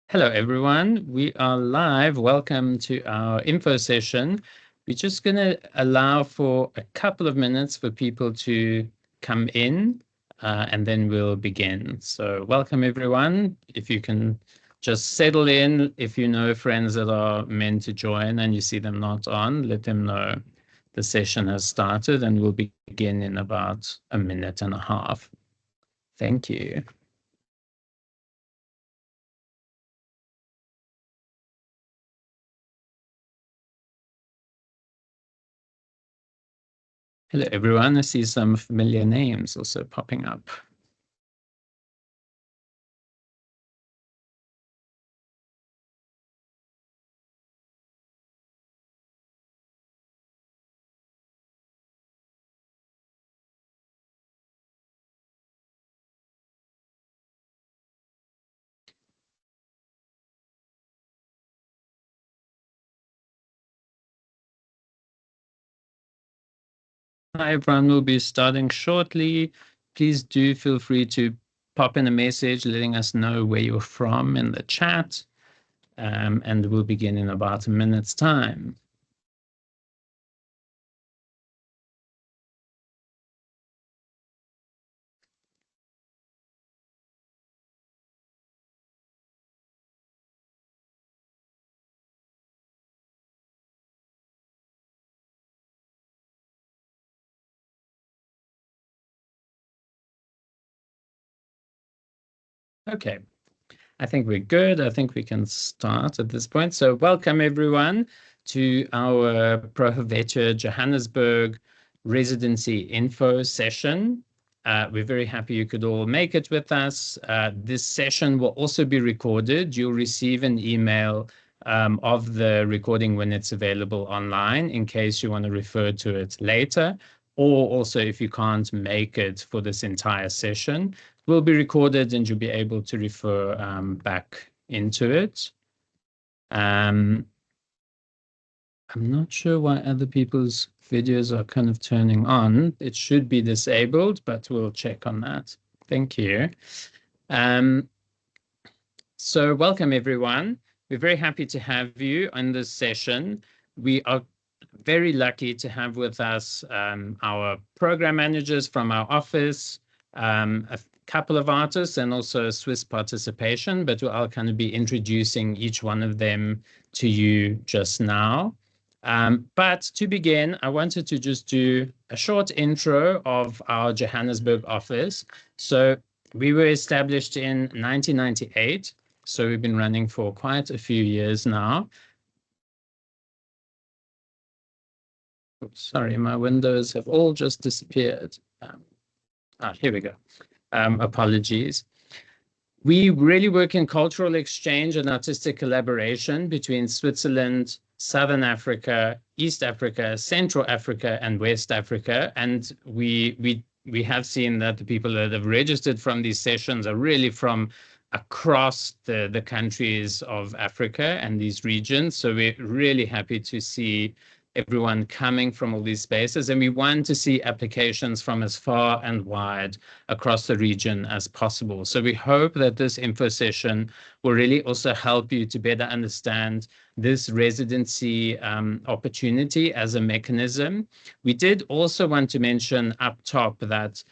Hello, everyone. We are live. Welcome to our info session. We're just going to allow for a couple of minutes for people to come in, and then we'll begin. So welcome, everyone. If you can just settle in, if you know friends that are meant to join and you see them not on, let them know the session has started, and we'll begin in about a minute and a half. Thank you. Hello, everyone. I see some familiar names also popping up. Hi, everyone. We'll be starting shortly. Please do feel free to pop in a message letting us know where you're from in the chat, and we'll begin in about a minute's time. Okay, I think we're good. I think we can start at this point. So welcome, everyone, to our Helvetia Johannesburg Residency info session. We're very happy you could all make it with us. This session will also be recorded. You'll receive an email of the recording when it's available online in case you want to refer to it later, or also if you can't make it for this entire session, will be recorded and you'll be able to refer back into it. I'm not sure why other people's videos are kind of turning on. It should be disabled, but we'll check on that. Thank you. So welcome, everyone. We're very happy to have you on this session. We are very lucky to have with us our program managers from our office, a couple of artists, and also Swiss participation, but I'll kind of be introducing each one of them to you just now. But to begin, I wanted to just do a short intro of our Johannesburg office. So we were established in 1998. So we've been running for quite a few years now. Oops, sorry, my windows have all just disappeared. Here we go. Apologies. We really work in cultural exchange and artistic collaboration between Switzerland, Southern Africa, East Africa, Central Africa, and West Africa. And we have seen that the people that have registered from these sessions are really from across the countries of Africa and these regions. So we're really happy to see everyone coming from all these spaces, and we want to see applications from as far and wide across the region as possible. So we hope that this info session will really also help you to better understand this residency opportunity as a mechanism. We did also want to mention up top that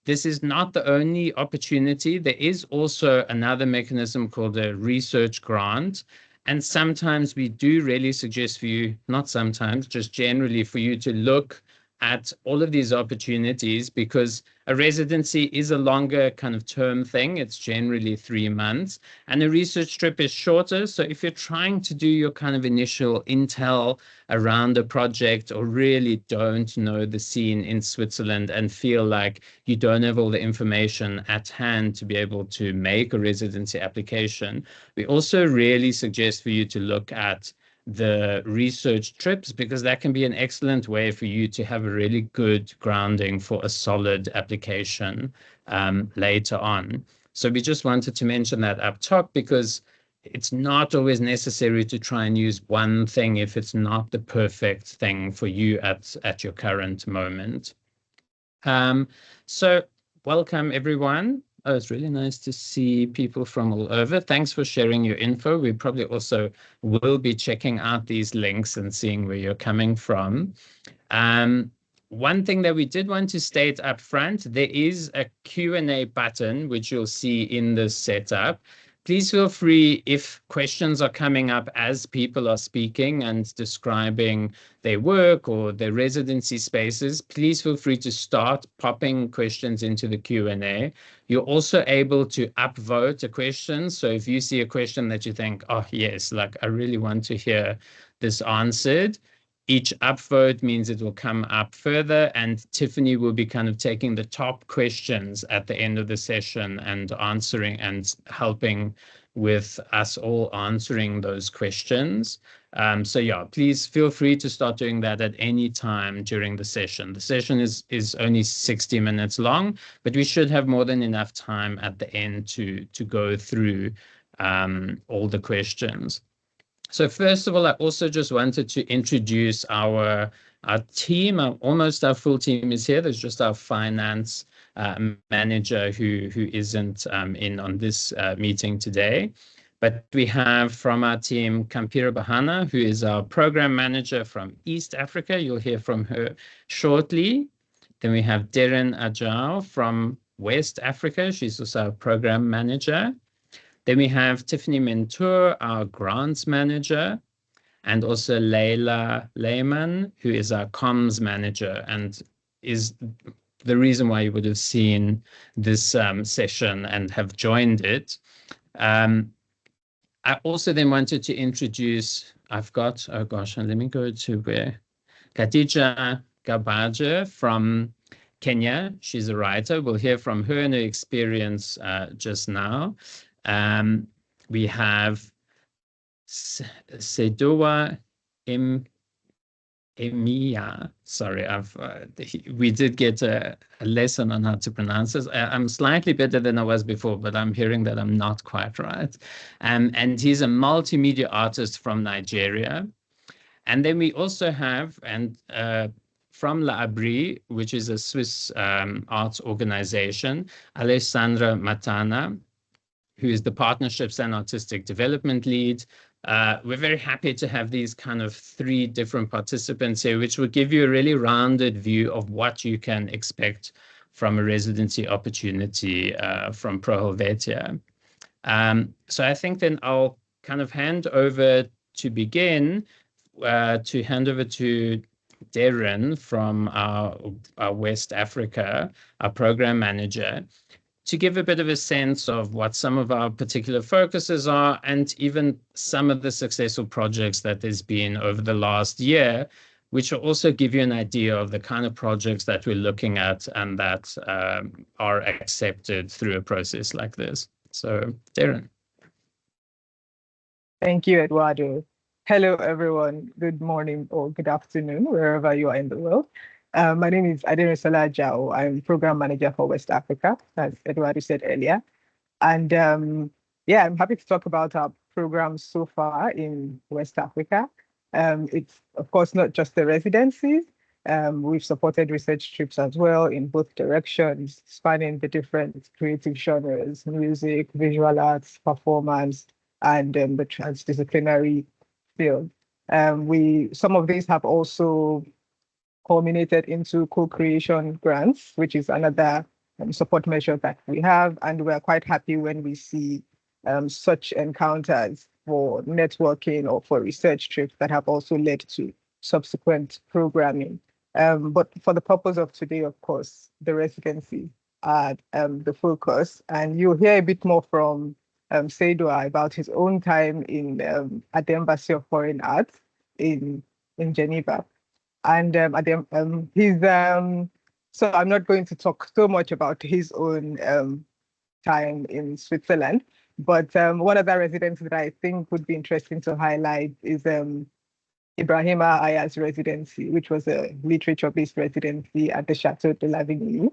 this is not the only opportunity. There is also another mechanism called a research grant. And sometimes we do really suggest for you, not sometimes, just generally for you to look at all of these opportunities, because a residency is a longer kind of term thing. It's generally 3 months, and a research trip is shorter. So if you're trying to do your kind of initial intel around a project, or really don't know the scene in Switzerland and feel like you don't have all the information at hand to be able to make a residency application, we also really suggest for you to look at the research trips, because that can be an excellent way for you to have a really good grounding for a solid application later on. So we just wanted to mention that up top, because it's not always necessary to try and use one thing if it's not the perfect thing for you at your current moment. So welcome, everyone. Oh, it's really nice to see people from all over. Thanks for sharing your info. We probably also will be checking out these links and seeing where you're coming from. One thing that we did want to state up front, there is a Q&A button, which you'll see in this setup. Please feel free, if questions are coming up as people are speaking and describing their work or their residency spaces, please feel free to start popping questions into the Q&A. You're also able to upvote a question. So if you see a question that you think, oh, yes, like I really want to hear this answered, each upvote means it will come up further, and Tiffany will be kind of taking the top questions at the end of the session and answering and helping with us all answering those questions. So yeah, please feel free to start doing that at any time during the session. The session is only 60 minutes long, but we should have more than enough time at the end to go through all the questions. So first of all, I also just wanted to introduce our team. Almost our full team is here. There's just our finance manager who isn't in on this meeting today. But we have from our team Kampira Bahana, who is our program manager from East Africa. You'll hear from her shortly. Then we have Darren Ajao from West Africa. She's also our program manager. Then we have Tiffany Mentor, our grants manager, and also Leila Lehman, who is our comms manager and is the reason why you would have seen this session and have joined it. I also then wanted to introduce, oh gosh, let me go to where, Khadija Gabaja from Kenya. She's a writer. We'll hear from her and her experience just now. We have Sedowa Emiya. Sorry, we did get a lesson on how to pronounce this. I'm slightly better than I was before, but I'm hearing that I'm not quite right. And he's a multimedia artist from Nigeria. And then we also have, from La Abri, which is a Swiss arts organization, Alessandra Matana, who is the Partnerships and Artistic Development Lead. We're very happy to have these kind of 3 different participants here, which will give you a really rounded view of what you can expect from a residency opportunity from Pro Helvetia. So I think then I'll kind of hand over to begin, to hand over to Darren from our West Africa, our program manager, to give a bit of a sense of what some of our particular focuses are and even some of the successful projects that there's been over the last year, which will also give you an idea of the kind of projects that we're looking at and that are accepted through a process like this. So, Darren. Thank you, Eduardo. Hello, everyone. Good morning or good afternoon, wherever you are in the world. My name is Adenisola Jao. I'm program manager for West Africa, as Eduardo said earlier. And yeah, I'm happy to talk about our programs so far in West Africa. It's, of course, not just the residencies. We've supported research trips as well in both directions, spanning the different creative genres, music, visual arts, performance, and the transdisciplinary field. Some of these have also culminated into co-creation grants, which is another support measure that we have. And we're quite happy when we see such encounters for networking or for research trips that have also led to subsequent programming. But for the purpose of today, of course, the residency are the focus. And you'll hear a bit more from Seydou about his own time at the Embassy of Foreign Arts in Geneva. And so I'm not going to talk so much about his own time in Switzerland, but one other residence that I think would be interesting to highlight is Ibrahima Aya's residency, which was a literature-based residency at the Chateau de Lavigny.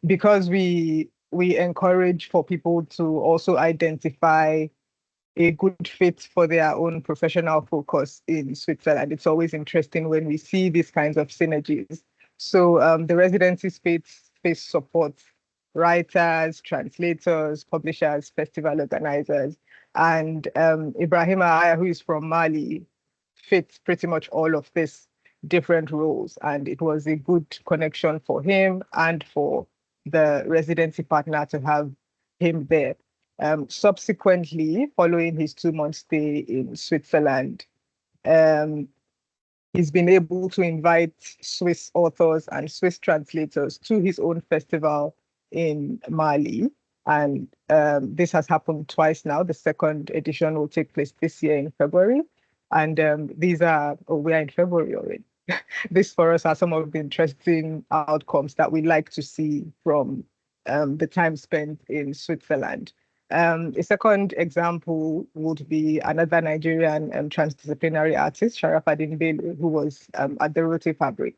Because we encourage for people to also identify a good fit for their own professional focus in Switzerland. It's always interesting when we see these kinds of synergies. So the residency space supports writers, translators, publishers, festival organizers. And Ibrahima Aya, who is from Mali, fits pretty much all of these different roles. And it was a good connection for him and for the residency partner to have him there. Subsequently, following his 2 month stay in Switzerland, um, he's been able to invite Swiss authors and Swiss translators to his own festival in Mali. And this has happened twice now. The second edition will take place this year in February. And we are in February already. This for us are some of the interesting outcomes that we like to see from the time spent in Switzerland. A second example would be another Nigerian transdisciplinary artist, Sharafadin Bello, who was at the Rote Fabric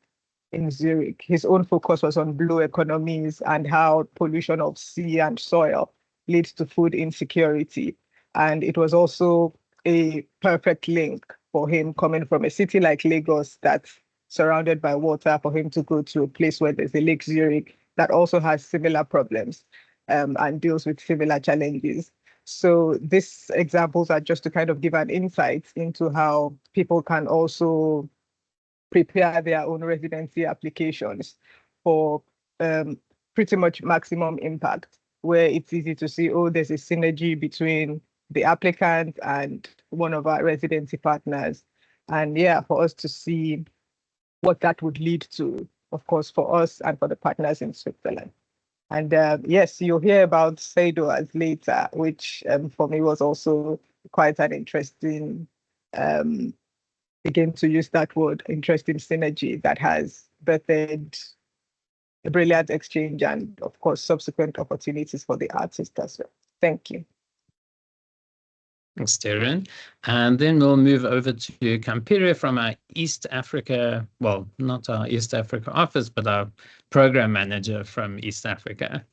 in Zurich. His own focus was on blue economies and how pollution of sea and soil leads to food insecurity. And it was also a perfect link for him coming from a city like Lagos that's surrounded by water for him to go to a place where there's a Lake Zurich that also has similar problems and deals with similar challenges. So these examples are just to kind of give an insight into how people can also prepare their own residency applications for pretty much maximum impact, where it's easy to see, oh, there's a synergy between the applicant and one of our residency partners. And yeah, for us to see what that would lead to, of course, for us and for the partners in Switzerland. And yes, you'll hear about CEDOAS later, which for me was also quite an interesting, again, to use that word, interesting synergy that has birthed a brilliant exchange and, of course, subsequent opportunities for the artist as well. Thank you. Thanks, Darren. And then we'll move over to Kampire from our East Africa, well, not our East Africa office, but our program manager from East Africa.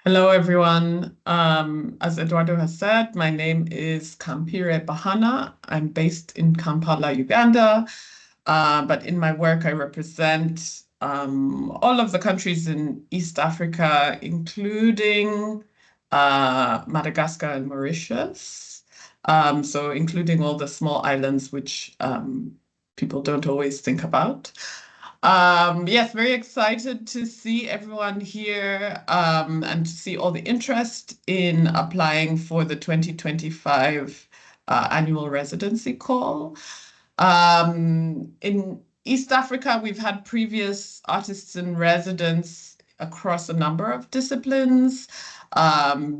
Hello, everyone. As Eduardo has said, my name is Kampire Bahana. I'm based in Kampala, Uganda. But in my work, I represent all of the countries in East Africa, including Madagascar and Mauritius. So including all the small islands, which people don't always think about. Yes, very excited to see everyone here and to see all the interest in applying for the 2025 annual residency call. In East Africa, we've had previous artists in residence across a number of disciplines,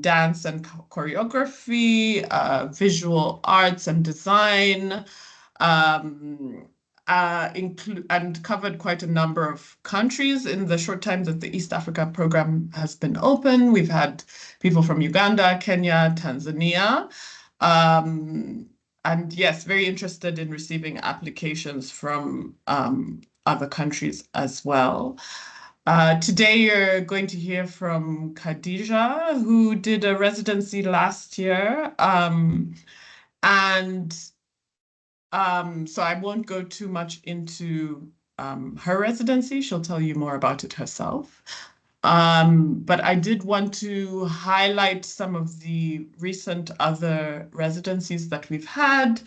dance and choreography, visual arts and design, and covered quite a number of countries in the short time that the East Africa program has been open. We've had people from Uganda, Kenya, Tanzania, and yes, very interested in receiving applications from other countries as well. Today, you're going to hear from Khadija, who did a residency last year. So I won't go too much into her residency. She'll tell you more about it herself. But I did want to highlight some of the recent other residencies that we've had,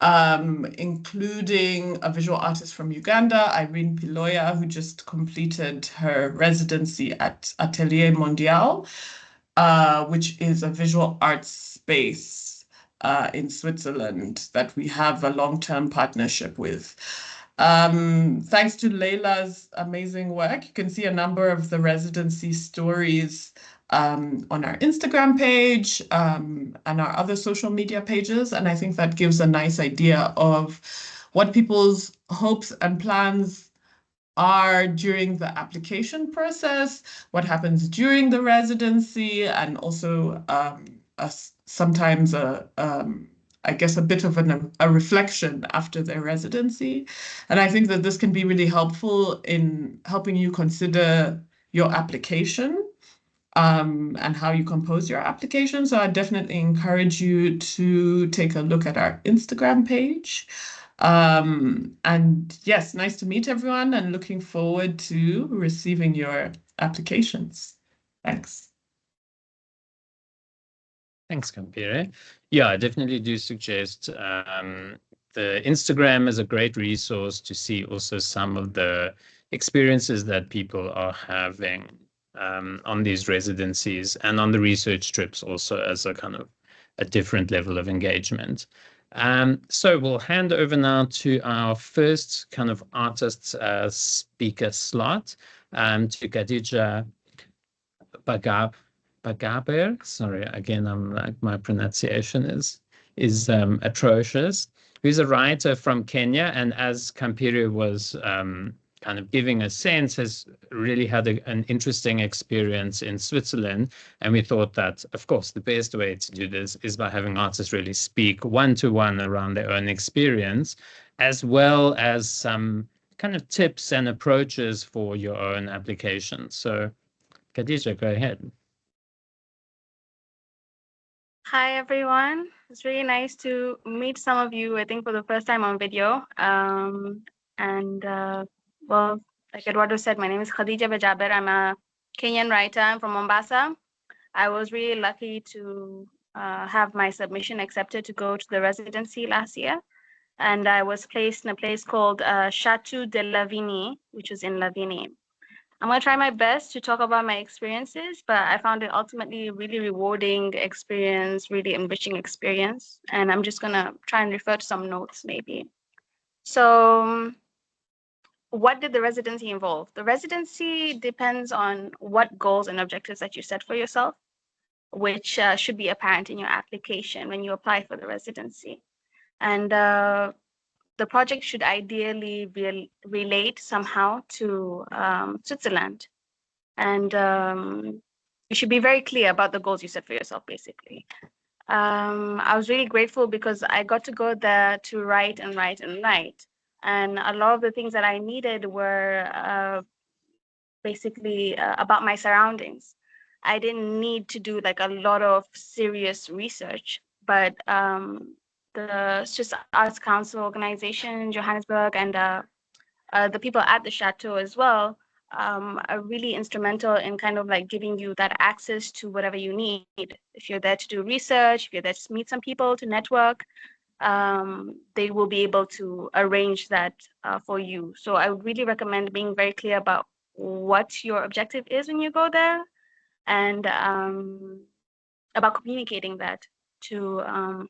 including a visual artist from Uganda, Irene Piloya, who just completed her residency at Atelier Mondial, which is a visual arts space in Switzerland that we have a long-term partnership with. Thanks to Leila's amazing work, you can see a number of the residency stories on our Instagram page and our other social media pages. And I think that gives a nice idea of what people's hopes and plans are during the application process, what happens during the residency, and also sometimes I guess a bit of a reflection after their residency. And I think that this can be really helpful in helping you consider your application and how you compose your application. So I definitely encourage you to take a look at our Instagram page. And yes, nice to meet everyone and looking forward to receiving your applications. Thanks. Thanks, Kampire. Yeah, I definitely do suggest the Instagram is a great resource to see also some of the experiences that people are having on these residencies and on the research trips also as a kind of a different level of engagement. So we'll hand over now to our first kind of artist speaker slot, to Khadija Bagaber. Sorry, again, I'm like my pronunciation is atrocious. Who's a writer from Kenya, and as Kampiri was kind of giving a sense, has really had an interesting experience in Switzerland. And we thought that, of course, the best way to do this is by having artists really speak one-to-one around their own experience, as well as some kind of tips and approaches for your own application. So, Khadija, go ahead. Hi, everyone. It's really nice to meet some of you, I think, for the first time on video. Well, like Eduardo said, my name is Khadija Bajaber. I'm a Kenyan writer. I'm from Mombasa. I was really lucky to have my submission accepted to go to the residency last year. And I was placed in a place called Chateau de Lavigny, which is in Lavigny. I'm going to try my best to talk about my experiences, but I found it ultimately a really rewarding experience, really enriching experience. And I'm just going to try and refer to some notes maybe. So what did the residency involve? The residency depends on what goals and objectives that you set for yourself, which should be apparent in your application when you apply for the residency. And the project should ideally relate somehow to Switzerland. And you should be very clear about the goals you set for yourself, basically. I was really grateful because I got to go there to write and write and write. And a lot of the things that I needed were basically about my surroundings. I didn't need to do like a lot of serious research, but the Swiss Arts Council organization in Johannesburg and the people at the chateau as well are really instrumental in kind of like giving you that access to whatever you need. If you're there to do research, if you're there to meet some people, to network, they will be able to arrange that for you. So I would really recommend being very clear about what your objective is when you go there, and about communicating that to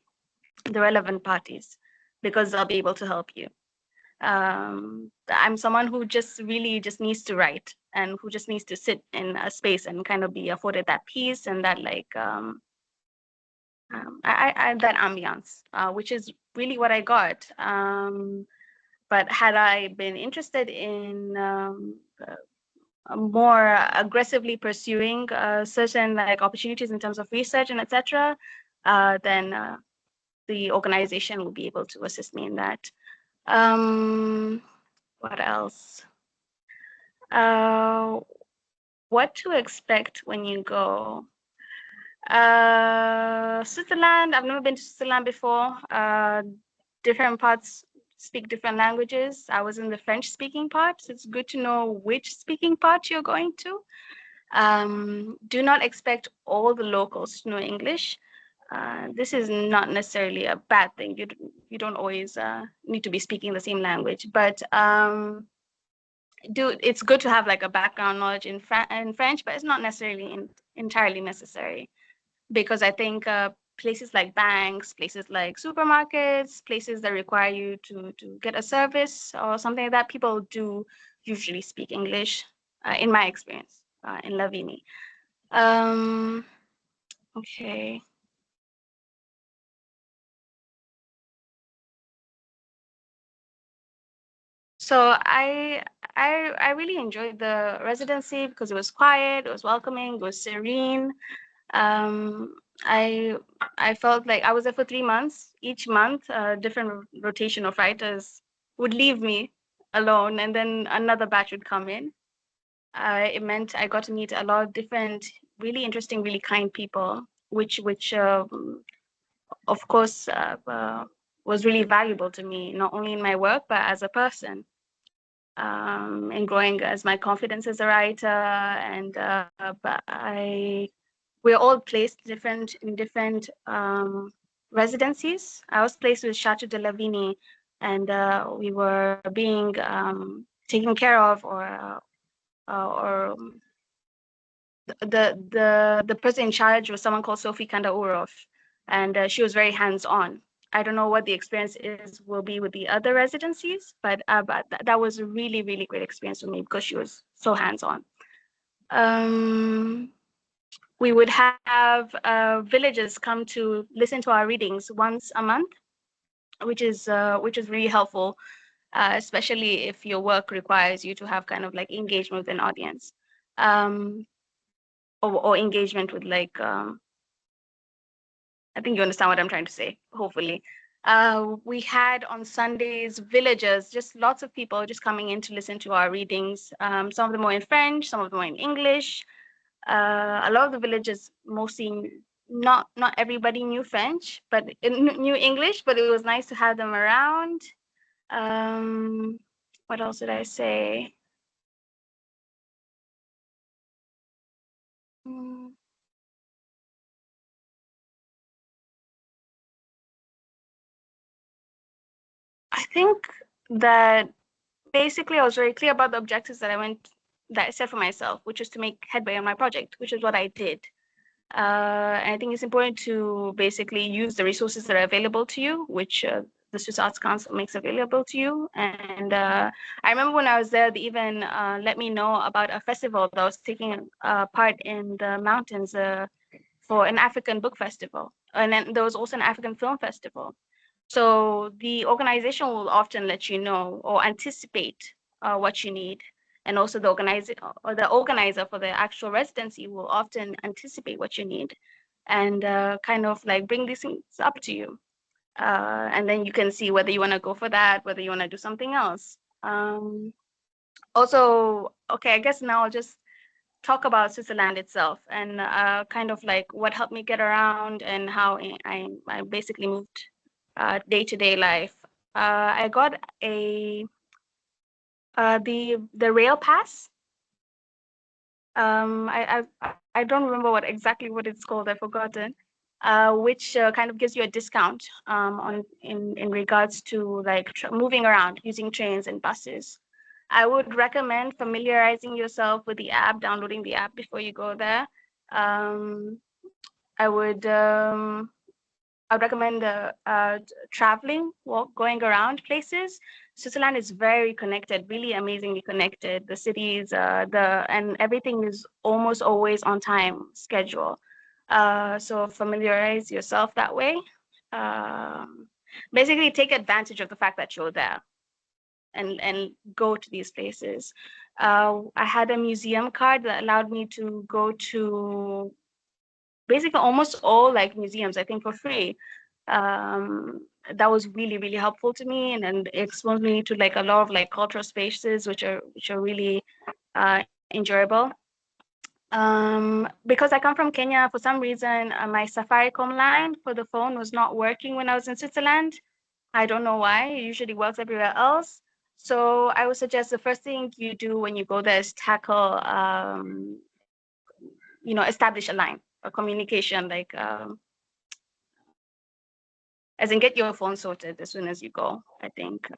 the relevant parties, because they'll be able to help you. I'm someone who just really just needs to write and who just needs to sit in a space and kind of be afforded that peace and that like that ambiance, which is really what I got. But had I been interested in more aggressively pursuing certain like opportunities in terms of research and etc., then the organization will be able to assist me in that. What else? What to expect when you go? Switzerland, I've never been to Switzerland before. Different parts speak different languages. I was in the French speaking part, so it's good to know which speaking part you're going to. Do not expect all the locals to know English. This is not necessarily a bad thing. You don't always need to be speaking the same language, but it's good to have like a background knowledge in French, but it's not necessarily entirely necessary, because I think places like banks, places like supermarkets, places that require you to get a service or something like that, people do usually speak English, in my experience, in Lavigny. Okay. So I really enjoyed the residency because it was quiet, it was welcoming, it was serene. I felt like I was there for 3 months. Each month, a different rotation of writers would leave me alone, and then another batch would come in. It meant I got to meet a lot of different, really interesting, really kind people, which of course was really valuable to me, not only in my work, but as a person. And growing as my confidence as a writer, and but we're all placed in different residencies. I was placed with Chateau de la Vigne, and we were being taken care of, or the person in charge was someone called Sophie Kanda-Urof, and she was very hands-on. I don't know what the experience will be with the other residencies, but that was a really, really great experience for me because she was so hands-on. We would have villagers come to listen to our readings once a month, which is really helpful, especially if your work requires you to have kind of like engagement with an audience, or engagement with like I think you understand what I'm trying to say, hopefully. We had on Sundays villagers, just lots of people just coming in to listen to our readings. Some of them were in French, some of them were in English. A lot of the villagers, mostly not everybody knew French, but knew English, but it was nice to have them around. What else did I say? I think that basically I was very clear about the objectives that I set for myself, which is to make headway on my project, which is what I did. And I think it's important to basically use the resources that are available to you, which the Swiss Arts Council makes available to you. And I remember when I was there, they even let me know about a festival that was taking part in the mountains for an African book festival. And then there was also an African film festival. So the organization will often let you know or anticipate what you need. And also the organizer for the actual residency will often anticipate what you need and kind of like bring these things up to you. And then you can see whether you want to go for that, whether you want to do something else. Also, okay, I guess now I'll just talk about Switzerland itself and kind of like what helped me get around and how I basically moved day-to-day life. I got the rail pass. I don't remember exactly what it's called. I've forgotten. Which kind of gives you a discount in regards to like moving around using trains and buses. I would recommend familiarizing yourself with the app, downloading the app before you go there. I would recommend traveling, going around places. Switzerland is very connected, really amazingly connected. The cities, and everything is almost always on time schedule. So familiarize yourself that way. Basically, take advantage of the fact that you're there, and go to these places. I had a museum card that allowed me to go to basically almost all like museums, I think, for free. That was really, really helpful to me, and it exposed me to like a lot of like cultural spaces, which are really enjoyable. Because I come from Kenya, for some reason, my Safaricom line for the phone was not working when I was in Switzerland. I don't know why. It usually works everywhere else. So I would suggest the first thing you do when you go there is tackle, establish a line, a communication, like, as in get your phone sorted as soon as you go, I think.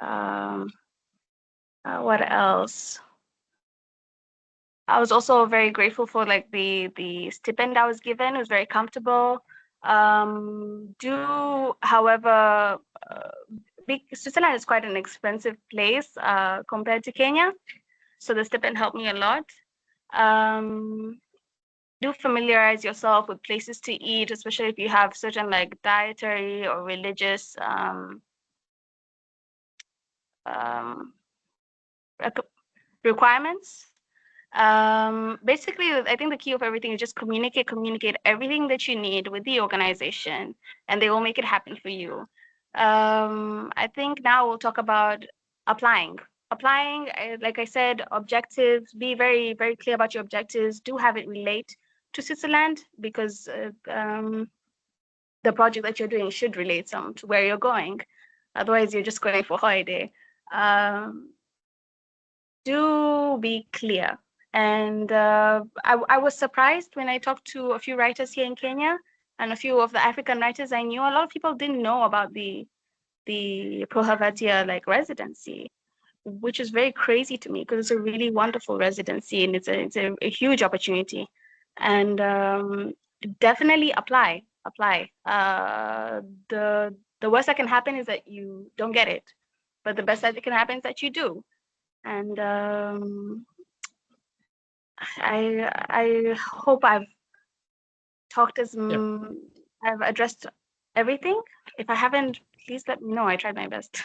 What else? I was also very grateful for like the stipend I was given. It was very comfortable. However, Switzerland is quite an expensive place compared to Kenya, so the stipend helped me a lot. Do familiarize yourself with places to eat, especially if you have certain like dietary or religious requirements. Basically, I think the key of everything is just communicate everything that you need with the organization, and they will make it happen for you. I think now we'll talk about applying. Like I said, objectives, be very, very clear about your objectives. Do have it relate to Switzerland, because the project that you're doing should relate some to where you're going. Otherwise, you're just going for holiday. Do be clear. And I was surprised when I talked to a few writers here in Kenya and a few of the African writers I knew. A lot of people didn't know about the Pro Helvetia like residency, which is very crazy to me because it's a really wonderful residency and it's a huge opportunity. And definitely apply. The worst that can happen is that you don't get it, but the best that can happen is that you do. And I hope I've talked I've addressed everything. If I haven't, please let me know. I tried my best.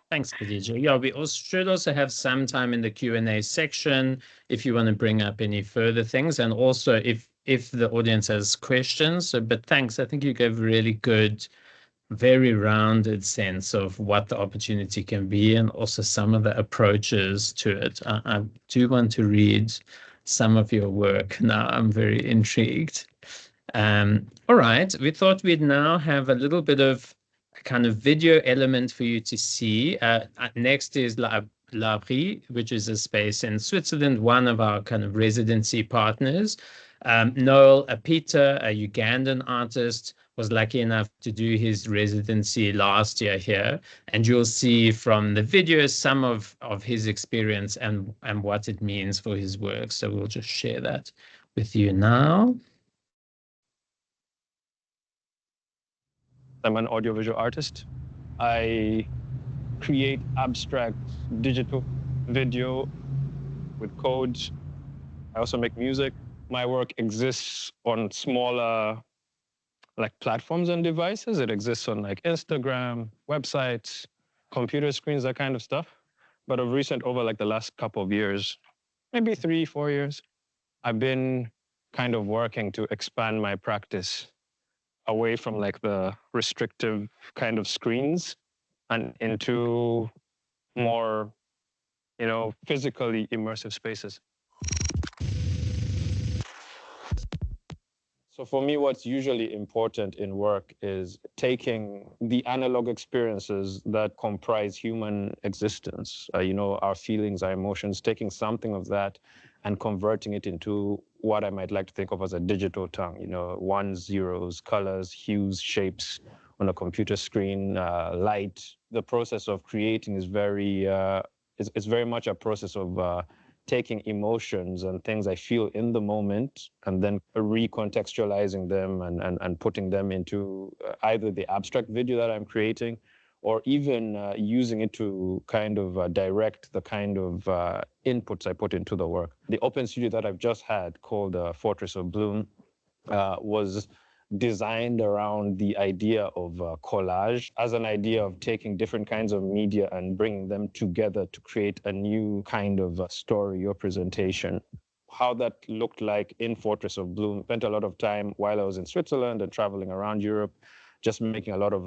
Thanks, Khadija. Yeah, we should also have some time in the Q&A section if you want to bring up any further things, and also if the audience has questions. But thanks. I think you gave a really good, very rounded sense of what the opportunity can be and also some of the approaches to it. I do want to read some of your work now. I'm very intrigued. All right, we thought we'd now have a little bit of a kind of video element for you to see. Next is L'Abri, which is a space in Switzerland, one of our kind of residency partners. Noel Apita, a Ugandan artist, was lucky enough to do his residency last year here. And you'll see from the video some of his experience and what it means for his work. So we'll just share that with you now. I'm an audiovisual artist. I create abstract digital video with codes. I also make music. My work exists on smaller like platforms and devices. It exists on like Instagram, websites, computer screens, that kind of stuff. But of recent, over like the last couple of years, maybe 3-4 years, I've been kind of working to expand my practice away from like the restrictive kind of screens and into more, you know, physically immersive spaces. So for me, what's usually important in work is taking the analog experiences that comprise human existence, you know, our feelings, our emotions, taking something of that and converting it into what I might like to think of as a digital tongue, you know, ones, zeros, colors, hues, shapes on a computer screen, light. The process of creating is it's very much a process of taking emotions and things I feel in the moment and then recontextualizing them and putting them into either the abstract video that I'm creating or even using it to kind of direct the kind of inputs I put into the work. The open studio that I've just had called Fortress of Bloom was designed around the idea of collage as an idea of taking different kinds of media and bringing them together to create a new kind of story or presentation. How that looked like in Fortress of Bloom, spent a lot of time while I was in Switzerland and traveling around Europe, just making a lot of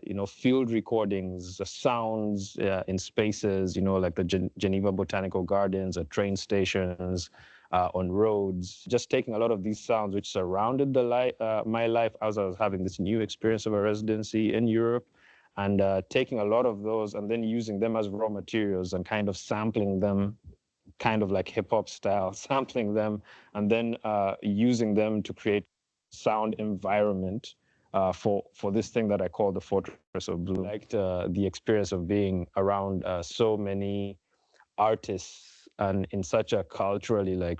you know, field recordings, sounds in spaces, you know, like the Geneva Botanical Gardens, at train stations, on roads, just taking a lot of these sounds which surrounded my life as I was having this new experience of a residency in Europe, and taking a lot of those and then using them as raw materials and kind of sampling them, kind of like hip hop style, sampling them, and then using them to create sound environment for this thing that I call the Fortress of Bloom. I liked the experience of being around so many artists and in such a culturally like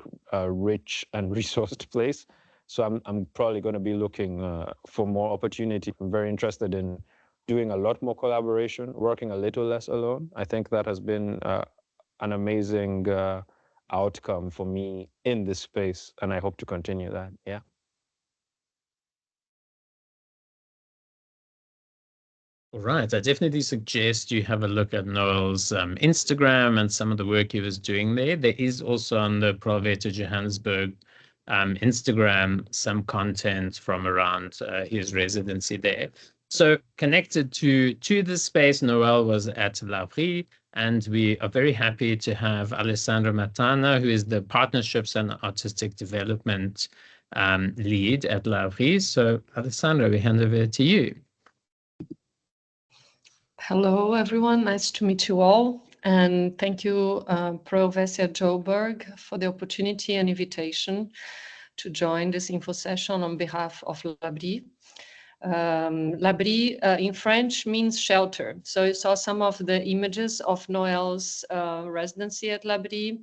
rich and resourced place. So I'm probably going to be looking for more opportunity. I'm very interested in doing a lot more collaboration, working a little less alone. I think that has been an amazing outcome for me in this space, and I hope to continue that. Yeah. All right, I definitely suggest you have a look at Noel's Instagram and some of the work he was doing there. There is also on the Helvetia Johannesburg Instagram some content from around his residency there. So connected to this space, Noel was at L'Abri, and we are very happy to have Alessandra Matana, who is the Partnerships and Artistic Development lead at L'Abri. So Alessandra, we hand over to you. Hello, everyone. Nice to meet you all. And thank you, Helvetia Johannesburg, for the opportunity and invitation to join this info session on behalf of L'Abri. L'Abri in French means shelter. So you saw some of the images of Noel's residency at L'Abri.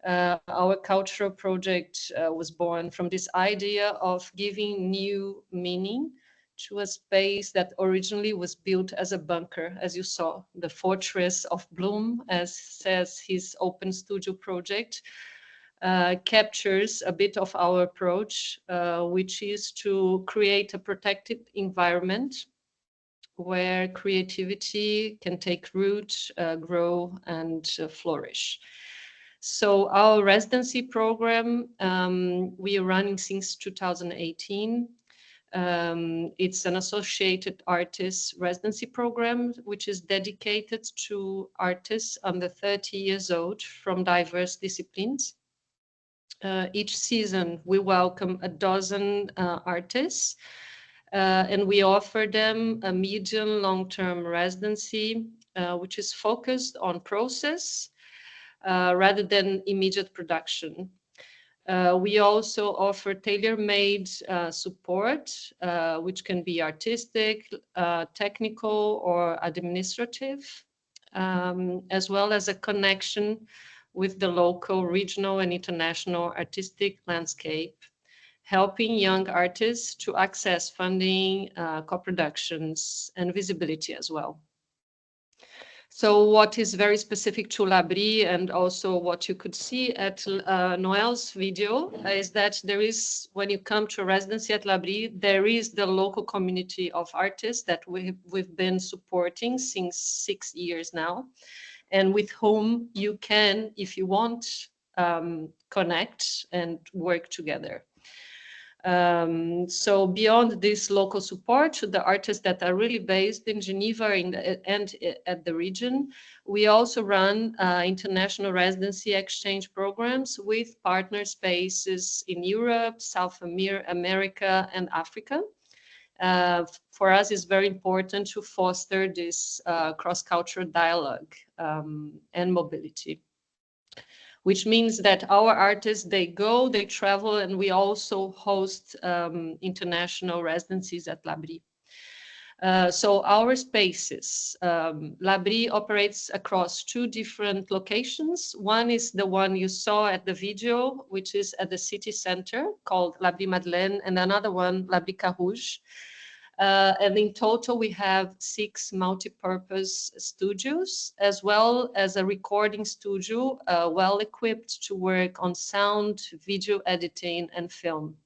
Our cultural project was born from this idea of giving new meaning to a space that originally was built as a bunker, as you saw, the Fortress of Bloom, as says his open studio project, captures a bit of our approach, which is to create a protected environment where creativity can take root, grow, and flourish. So our residency program, we are running since 2018. It's an associated artist residency program, which is dedicated to artists under 30 years old from diverse disciplines. Each season, we welcome a dozen artists, and we offer them a medium long-term residency, which is focused on process rather than immediate production. We also offer tailor-made support, which can be artistic, technical, or administrative, as well as a connection with the local, regional, and international artistic landscape, helping young artists to access funding, co-productions, and visibility as well. So what is very specific to L'Abri, and also what you could see at Noel's video, is that there is, when you come to a residency at L'Abri, there is the local community of artists that we've been supporting since 6 years now, and with whom you can, if you want, connect and work together. So beyond this local support to the artists that are really based in Geneva and at the region, we also run international residency exchange programs with partner spaces in Europe, South America, and Africa. For us, it's very important to foster this cross-cultural dialogue and mobility, which means that our artists, they go, they travel, and we also host international residencies at L'Abri. So our spaces, L'Abri operates across 2 different locations. One is the one you saw at the video, which is at the city center called L'Abri Madeleine, and another one, L'Abri Carouge. And in total, we have 6 multi-purpose studios, as well as a recording studio, well equipped to work on sound, video editing, and film.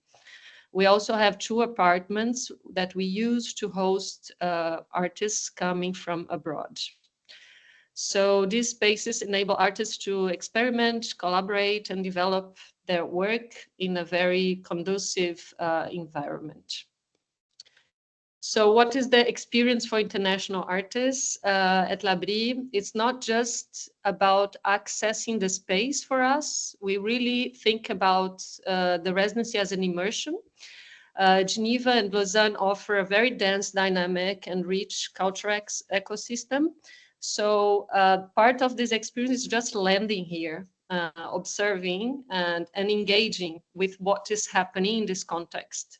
We also have 2 apartments that we use to host artists coming from abroad. So these spaces enable artists to experiment, collaborate, and develop their work in a very conducive environment. So what is the experience for international artists at L'Abri? It's not just about accessing the space for us. We really think about the residency as an immersion. Geneva and Lausanne offer a very dense, dynamic, and rich cultural ecosystem. So part of this experience is just landing here, observing and engaging with what is happening in this context.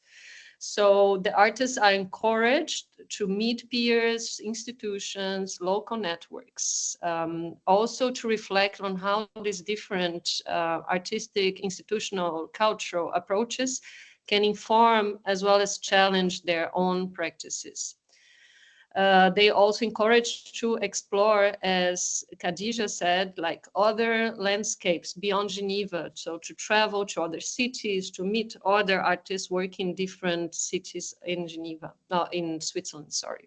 So the artists are encouraged to meet peers, institutions, local networks, also to reflect on how these different artistic, institutional, cultural approaches can inform as well as challenge their own practices. They also encourage to explore, as Khadija said, like other landscapes beyond Geneva. So to travel to other cities, to meet other artists working in different cities in Geneva, in Switzerland, sorry.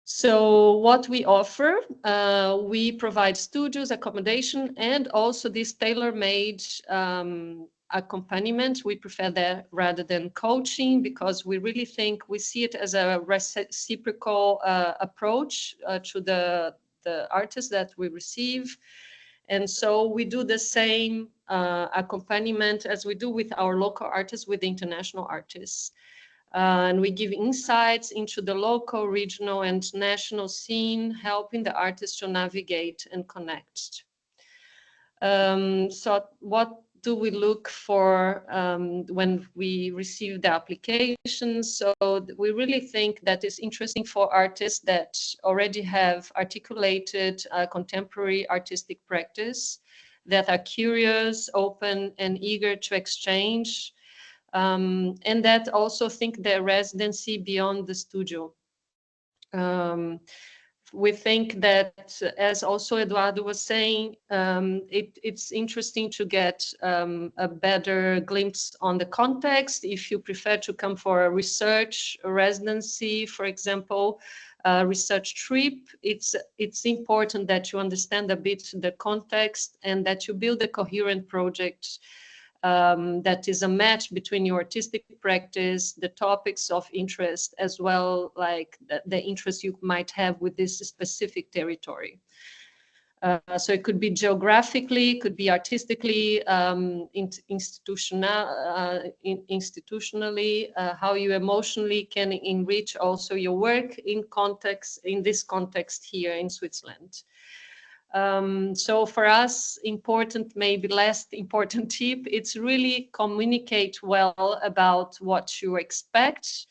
So what we offer, we provide studios, accommodation, and also this tailor-made accompaniment. We prefer that rather than coaching, because we really think we see it as a reciprocal approach to the artists that we receive. And so we do the same accompaniment as we do with our local artists, with international artists. And we give insights into the local, regional, and national scene, helping the artists to navigate and connect. So what do we look for when we receive the applications? So we really think that it's interesting for artists that already have articulated contemporary artistic practice, that are curious, open, and eager to exchange, and that also think their residency beyond the studio. We think that, as also Eduardo was saying, it's interesting to get a better glimpse on the context. If you prefer to come for a research residency, for example, a research trip, it's important that you understand a bit the context and that you build a coherent project that is a match between your artistic practice, the topics of interest, as well like the interest you might have with this specific territory. So it could be geographically, could be artistically, institutionally, how you emotionally can enrich also your work in this context here in Switzerland. So for us, important, maybe less important tip, it's really communicate well about what you expect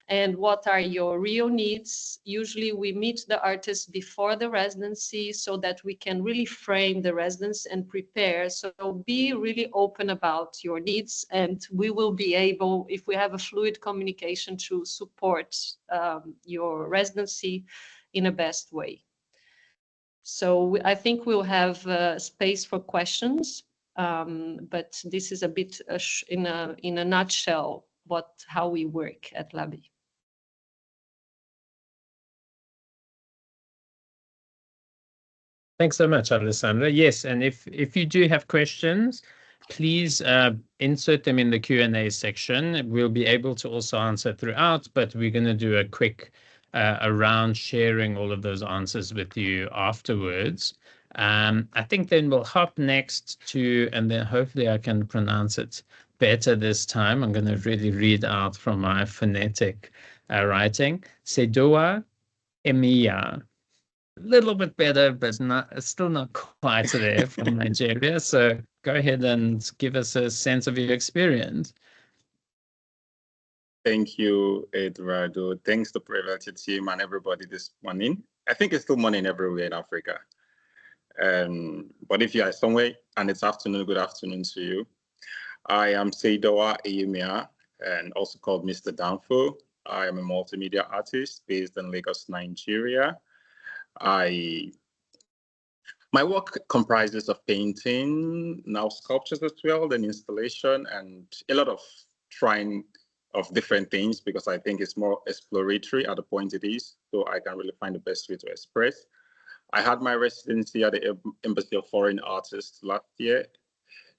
and what are your real needs. Usually we meet the artists before the residency so that we can really frame the residence and prepare. So be really open about your needs, and we will be able, if we have a fluid communication, to support your residency in a best way. So I think we'll have space for questions, but this is a bit in a nutshell how we work at LABI. Thanks so much, Alessandra. Yes, and if you do have questions, please insert them in the Q&A section. We'll be able to also answer throughout, but we're going to do a quick around sharing all of those answers with you afterwards. I think then we'll hop next to, and then hopefully I can pronounce it better this time. I'm going to really read out from my phonetic writing. Sedoa Emiya. A little bit better, but still not quite there from Nigeria. So go ahead and give us a sense of your experience. Thank you, Eduardo. Thanks to Helvetia team and everybody this morning. I think it's still morning everywhere in Africa. But if you are somewhere and it's afternoon, good afternoon to you. I am Seidoa Eyemia, and also called Mr. Danfo. I am a multimedia artist based in Lagos, Nigeria. My work comprises of painting, now sculptures as well, then installation, and a lot of trying of different things, because I think it's more exploratory at the point it is, so I can really find the best way to express. I had my residency at the Embassy of Foreign Artists last year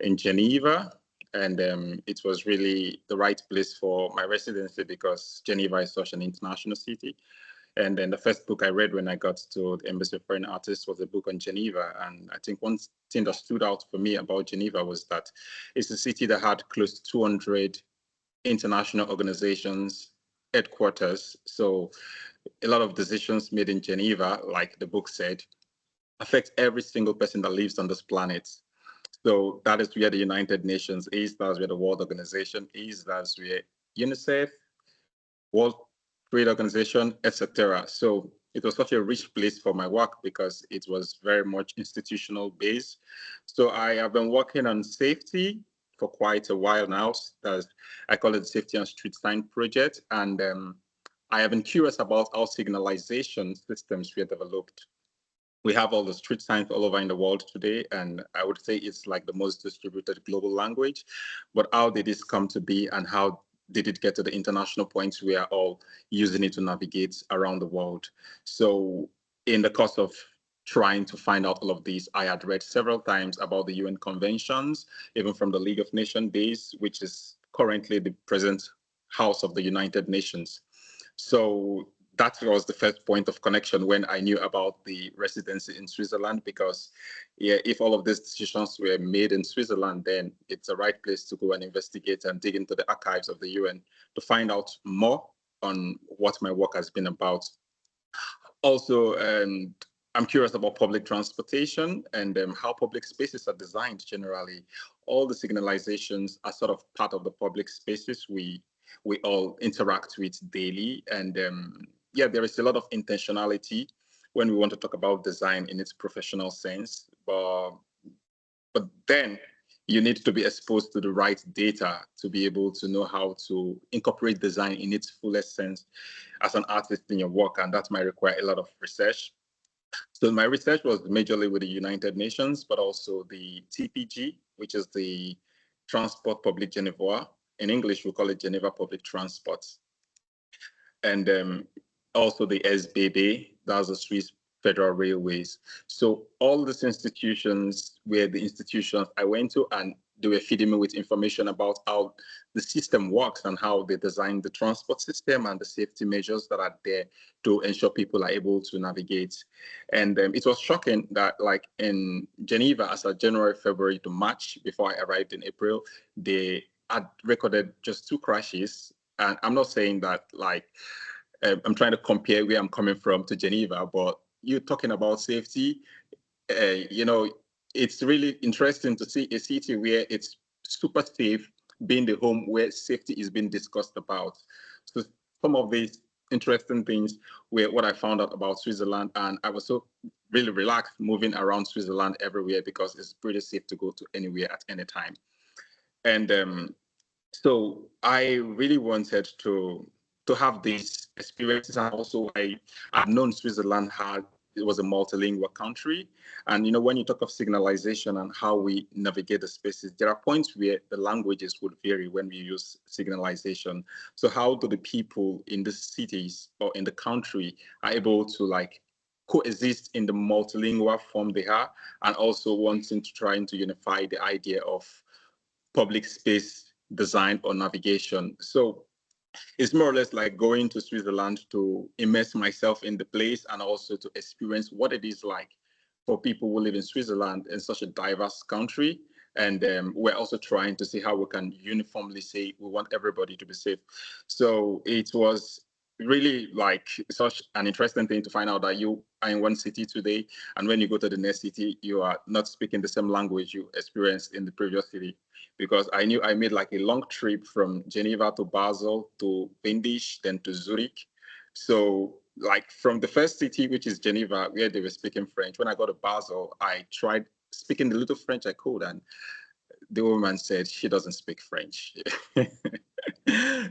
in Geneva, and it was really the right place for my residency because Geneva is such an international city. And then the first book I read when I got to the Embassy of Foreign Artists was a book on Geneva. And I think one thing that stood out for me about Geneva was that it's a city that had close to 200 international organizations, headquarters. So a lot of decisions made in Geneva, like the book said, affect every single person that lives on this planet. So that is where the United Nations is, that's where the World Organization is, that's where UNICEF, World Trade Organization, etc. So it was such a rich place for my work because it was very much institutional based. So I have been working on safety for quite a while now. I call it the Safety and Street Sign Project. And I have been curious about how signalization systems were developed. We have all the street signs all over in the world today, and I would say it's like the most distributed global language. But how did this come to be, and how did it get to the international points we are all using it to navigate around the world? So in the course of trying to find out all of these, I had read several times about the UN conventions, even from the League of Nations days, which is currently the present House of the United Nations. So that was the first point of connection when I knew about the residency in Switzerland, because yeah, if all of these decisions were made in Switzerland, then it's the right place to go and investigate and dig into the archives of the UN to find out more on what my work has been about. Also, I'm curious about public transportation and how public spaces are designed generally. All the signalizations are sort of part of the public spaces we all interact with daily. And yeah, there is a lot of intentionality when we want to talk about design in its professional sense. But then you need to be exposed to the right data to be able to know how to incorporate design in its fullest sense as an artist in your work. And that might require a lot of research. So my research was majorly with the United Nations, but also the TPG, which is the Transport Public Genevois. In English, we call it Geneva Public Transport. And also the SBB, that's the Swiss Federal Railways. So all these institutions were the institutions I went to, and they were feeding me with information about how the system works and how they design the transport system and the safety measures that are there to ensure people are able to navigate. And it was shocking that, like in Geneva, as of January, February to March, before I arrived in April, they had recorded just 2 crashes. And I'm not saying that like I'm trying to compare where I'm coming from to Geneva, but you're talking about safety. You know, it's really interesting to see a city where it's super safe being the home where safety is being discussed about. So some of these interesting things were what I found out about Switzerland, and I was so really relaxed moving around Switzerland everywhere because it's pretty safe to go to anywhere at any time. And so I really wanted to have these experiences, and also I've known Switzerland it was a multilingual country. And, you know, when you talk of signalization and how we navigate the spaces, there are points where the languages would vary when we use signalization. So how do the people in the cities or in the country are able to like coexist in the multilingual form they are, and also wanting to trying to unify the idea of public space design or navigation. So it's more or less like going to Switzerland to immerse myself in the place and also to experience what it is like for people who live in Switzerland, in such a diverse country. And we're also trying to see how we can uniformly say we want everybody to be safe. So it was really like such an interesting thing to find out that you are in one city today, and when you go to the next city, you are not speaking the same language you experienced in the previous city. Because I knew I made like a long trip from Geneva to Basel to Windisch, then to Zurich. So like from the first city, which is Geneva, where they were speaking French, when I got to Basel, I tried speaking the little French I could, and the woman said she doesn't speak French.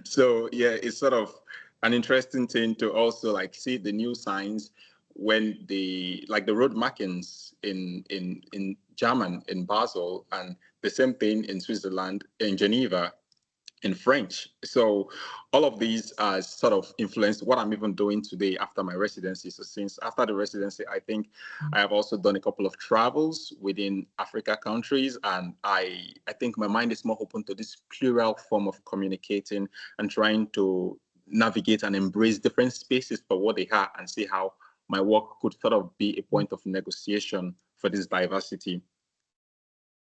So yeah, it's sort of an interesting thing to also like see the new signs when the road markings in German in Basel, and the same thing in Switzerland, in Geneva, in French. So all of these are sort of influenced what I'm even doing today after my residency. So since after the residency, I think I have also done a couple of travels within Africa countries, and I think my mind is more open to this plural form of communicating and trying to navigate and embrace different spaces for what they are, and see how my work could sort of be a point of negotiation for this diversity.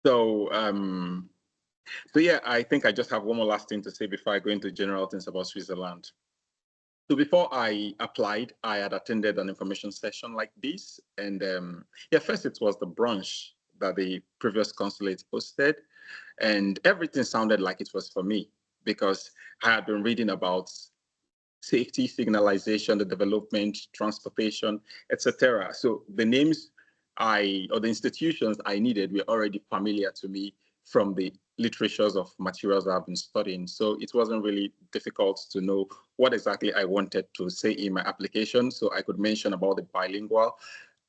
So so yeah, I think I just have one more last thing to say before I go into general things about Switzerland. So before I applied, I had attended an information session like this. And yeah, first it was the brunch that the previous consulate hosted. And everything sounded like it was for me, because I had been reading about safety, signalization, the development, transportation, etc. So the names or the institutions I needed were already familiar to me from the literatures of materials I've been studying. So it wasn't really difficult to know what exactly I wanted to say in my application. So I could mention about the bilingual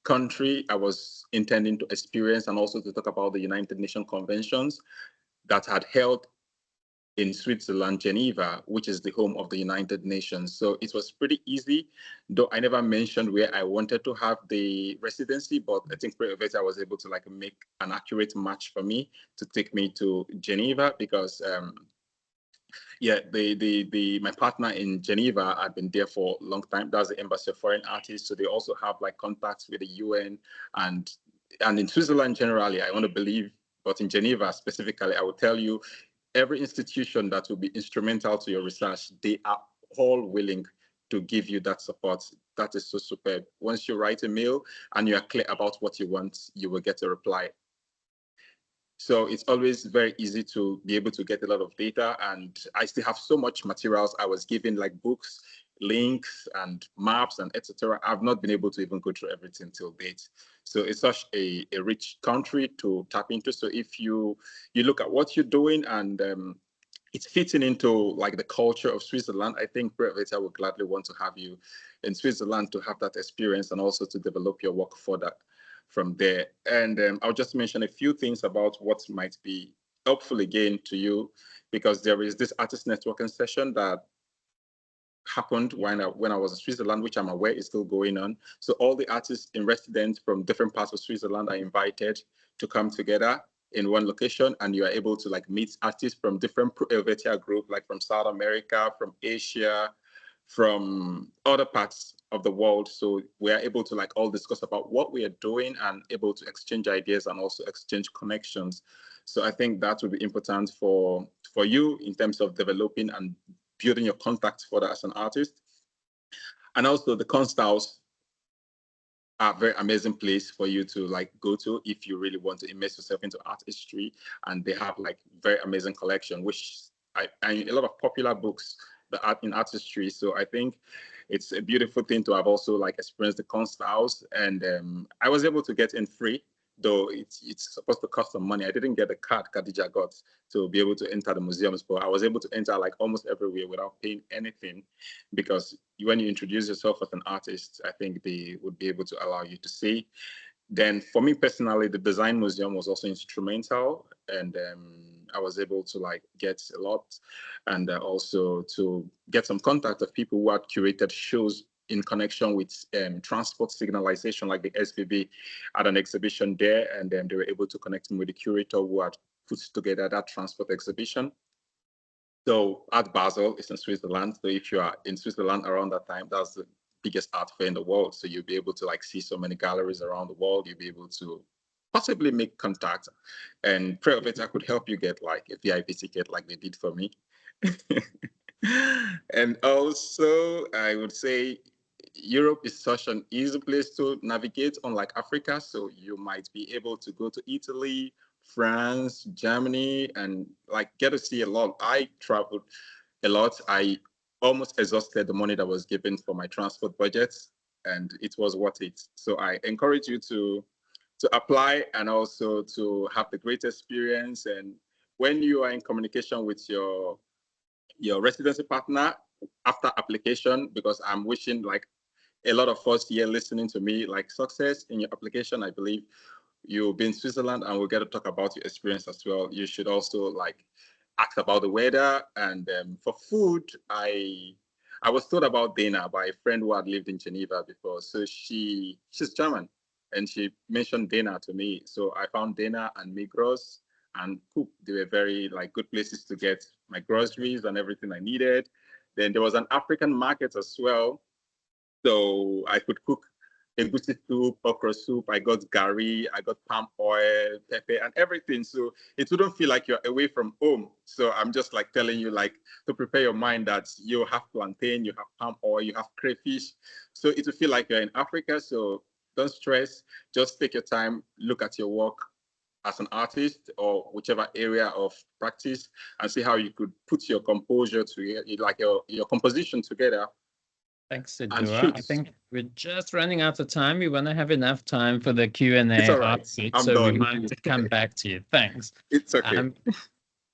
country I was intending to experience, and also to talk about the United Nations conventions that had held in Switzerland, Geneva, which is the home of the United Nations. So it was pretty easy, though I never mentioned where I wanted to have the residency, but I think Helvetia was able to like make an accurate match for me to take me to Geneva, because Yeah, my partner in Geneva had been there for a long time. That's the Embassy of Foreign Artists. So they also have like contacts with the UN and in Switzerland generally, I want to believe, but in Geneva specifically, I will tell you, every institution that will be instrumental to your research, they are all willing to give you that support. That is so superb. Once you write a mail and you are clear about what you want, you will get a reply. So it's always very easy to be able to get a lot of data. And I still have so much materials I was given, like books, links, and maps, and etc. I've not been able to even go through everything till date. So it's such a rich country to tap into. So if you look at what you're doing and it's fitting into like the culture of Switzerland, I think Helvetia would gladly want to have you in Switzerland to have that experience and also to develop your work further from there. And I'll just mention a few things about what might be helpful again to you, because there is this artist networking session that happened when I was in Switzerland, which I'm aware is still going on. So all the artists in residence from different parts of Switzerland are invited to come together in one location, and you are able to like meet artists from different Helvetia group, like from South America, from Asia, from other parts of the world. So we are able to like all discuss about what we are doing and able to exchange ideas and also exchange connections. So I think that will be important for you in terms of developing and building your contacts further as an artist. And also the constables are a very amazing place for you to like go to if you really want to immerse yourself into art history. And they have like very amazing collection, which a lot of popular books in art history. So I think it's a beautiful thing to have also like experienced the constables. And I was able to get in free, though it's supposed to cost some money. I didn't get the card Khadija got to be able to enter the museums, but I was able to enter like almost everywhere without paying anything, because when you introduce yourself as an artist, I think they would be able to allow you to see. Then for me personally, the design museum was also instrumental, and I was able to like get a lot, and also to get some contact of people who had curated shows in connection with transport signalization, like the SBB at an exhibition there, and then they were able to connect me with the curator who had put together that transport exhibition. So Art Basel is in Switzerland. So if you are in Switzerland around that time, that's the biggest art fair in the world. So you'll be able to like see so many galleries around the world. You'll be able to possibly make contact, and Helvetia could help you get like a VIP ticket like they did for me. And also I would say Europe is such an easy place to navigate, unlike Africa. So you might be able to go to Italy, France, Germany, and like get to see a lot. I traveled a lot. I almost exhausted the money that was given for my transport budget, and it was worth it. So I encourage you to apply and also to have the great experience. And when you are in communication with your residency partner after application, because I'm wishing like a lot of us here listening to me like success in your application. I believe you'll be in Switzerland and we'll get to talk about your experience as well. You should also like ask about the weather. And for food, I was told about Dana by a friend who had lived in Geneva before. So she's German, and she mentioned Dana to me. So I found Dana and Migros and Coop. They were very like good places to get my groceries and everything I needed. Then there was an African market as well, so I could cook egusi soup, okra soup. I got gari, I got palm oil, pepper, and everything. So it wouldn't feel like you're away from home. So I'm just like telling you, like, to prepare your mind that you have plantain, you have palm oil, you have crayfish. So it will feel like you're in Africa. So don't stress. Just take your time, look at your work as an artist or whichever area of practice, and see how you could put your composure to like your composition together. Thanks, Sidua. I think we're just running out of time. We want to have enough time for the Q&A after, so we might come back to you. Thanks. It's okay.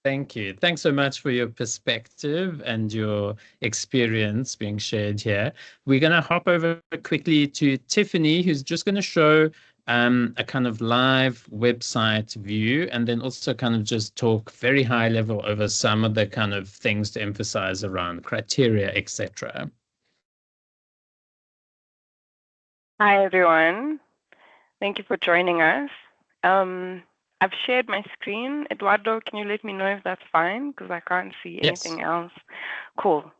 Thank you. Thanks so much for your perspective and your experience being shared here. We're going to hop over quickly to Tiffany, who's just going to show a kind of live website view, and then also kind of just talk very high level over some of the kind of things to emphasize around criteria, etc. Hi, everyone. Thank you for joining us. I've shared my screen. Eduardo, can you let me know if that's fine? Because I can't see anything else. Cool.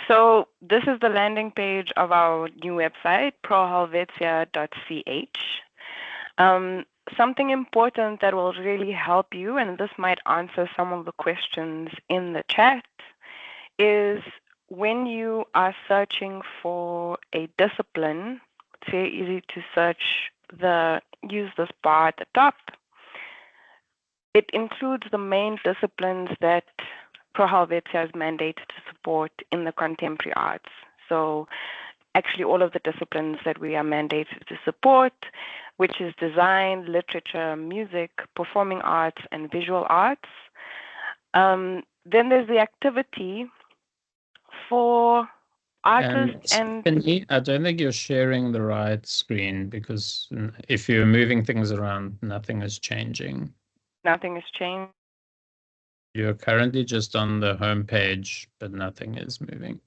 So this is the landing page of our new website, prohelvetia.ch. Something important that will really help you, and this might answer some of the questions in the chat, is when you are searching for a discipline, it's very easy to use this bar at the top. It includes the main disciplines that Pro Helvetia is mandated to support in the contemporary arts. So actually all of the disciplines that we are mandated to support, which is design, literature, music, performing arts, and visual arts. Then there's the activity for artists and Tiffany, I don't think you're sharing the right screen, because if you're moving things around, nothing is changing. Nothing has changed. You're currently just on the home page, but nothing is moving.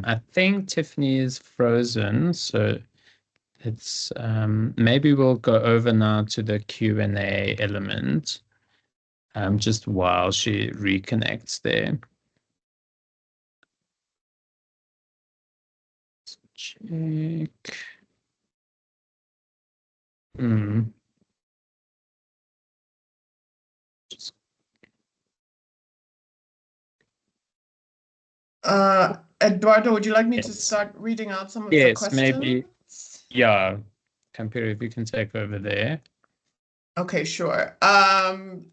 I think Tiffany is frozen, so it's maybe we'll go over now to the Q&A element, just while she reconnects there. Let's check. Eduardo, would you like me to start reading out some of the questions? Yes, maybe. Yeah, Campiro, if you can take over there. Okay, sure. I'm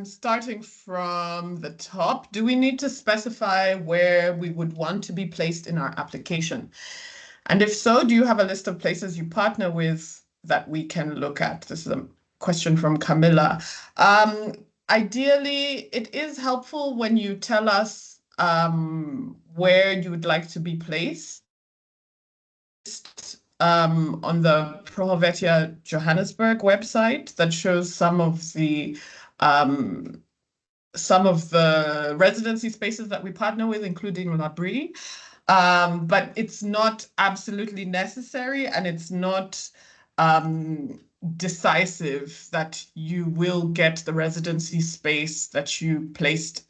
starting from the top. Do we need to specify where we would want to be placed in our application? And if so, do you have a list of places you partner with that we can look at? This is a question from Camilla. Ideally, it is helpful when you tell us where you would like to be placed. On the Pro Helvetia Johannesburg website that shows some of the residency spaces that we partner with, including Labrie. But it's not absolutely necessary, and it's not decisive that you will get the residency space that you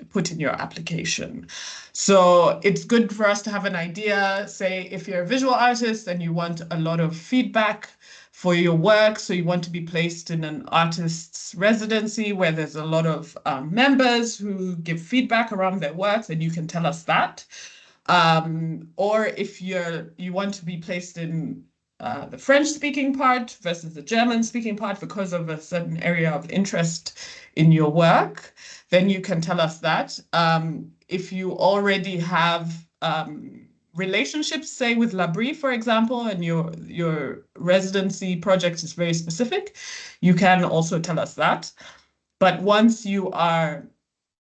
put in your application. So it's good for us to have an idea. Say if you're a visual artist and you want a lot of feedback for your work, so you want to be placed in an artist's residency where there's a lot of members who give feedback around their work, then you can tell us that. Or if you want to be placed in the French-speaking part versus the German-speaking part because of a certain area of interest in your work, then you can tell us that. If you already have relationships, say with Labrie, for example, and your residency project is very specific, you can also tell us that. But once you are